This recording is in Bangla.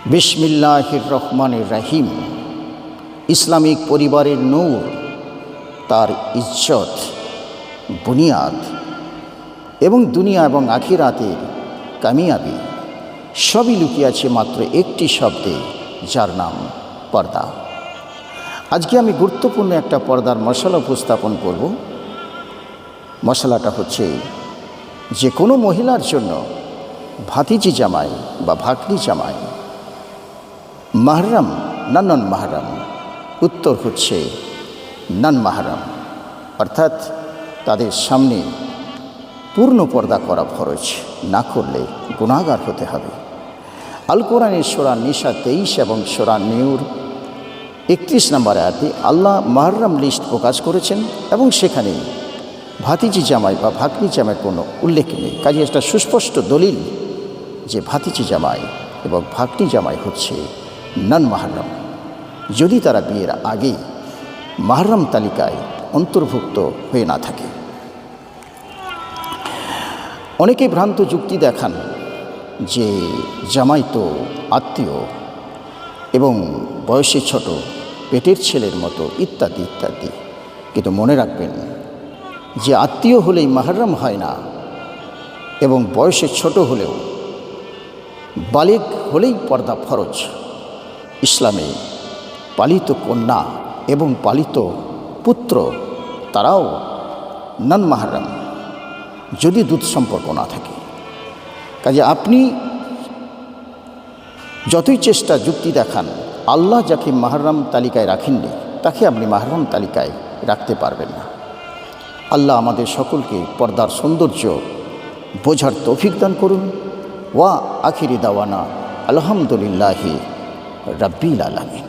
বিসমিল্লাহির রহমানির রহিম। ইসলামিক পরিবারের নূর, তার ইজ্জত, বুনিয়াদ এবং দুনিয়া এবং আখিরাতের কামিয়াবি সবই লুকিয়ে আছে মাত্র একটি শব্দে, যার নাম পর্দা। আজকে আমি গুরুত্বপূর্ণ একটা পর্দার মশলা উপস্থাপন করব। মশলাটা হচ্ছে, যে কোনো মহিলার জন্য ভাতিজি জামাই বা ভাগ্নি জামাই মাহরাম না নন মাহরাম? উত্তর হচ্ছে নন মাহরাম, অর্থাৎ তাদের সামনে পূর্ণ পর্দা করা ফরজ, না করলে গুনাহগার হতে হবে। আল কোরআনের সূরা নিসা 23 এবং সূরা নিউর 31 নম্বর আয়াতে আল্লাহ মাহরাম লিস্ট প্রকাশ করেছেন এবং সেখানে ভাতিজি জামাই বা ভাগ্নি জামাইয়ের কোনো উল্লেখ নেই। কাজে একটা সুস্পষ্ট দলিল যে ভাতিজি জামাই এবং ভাগ্নি জামাই হচ্ছে নন মাহরাম, যদি তারা বিয়ের আগে মাহরাম তালিকায় অন্তর্ভুক্ত হয়ে না থাকে। অনেকে ভ্রান্ত যুক্তি দেখান যে জামাই তো আত্মীয় এবং বয়সে ছোট, পেটের ছেলের মতো ইত্যাদি ইত্যাদি। কিন্তু মনে রাখবেন যে আত্মীয় হলেই মাহরাম হয় না, এবং বয়সে ছোট হলেও বালিগ হলেই পর্দা ফরজ। ইসলামে পালিত কন্যা এবং পালিত পুত্র তারাও নন মাহরাম, যদি দুধ সম্পর্ক না থাকে। কাজে আপনি যতই চেষ্টা যুক্তি দেখান, আল্লাহ যাকে মাহরাম তালিকায় রাখেননি তাকে আপনি মাহরাম তালিকায় রাখতে পারবেন না। আল্লাহ আমাদের সকলকে পর্দার সৌন্দর্য বোঝার তৌফিক দান করুন। ওয়া আখিরি দাওয়ানা আলহামদুলিল্লাহি রাব্বিল আলামিন।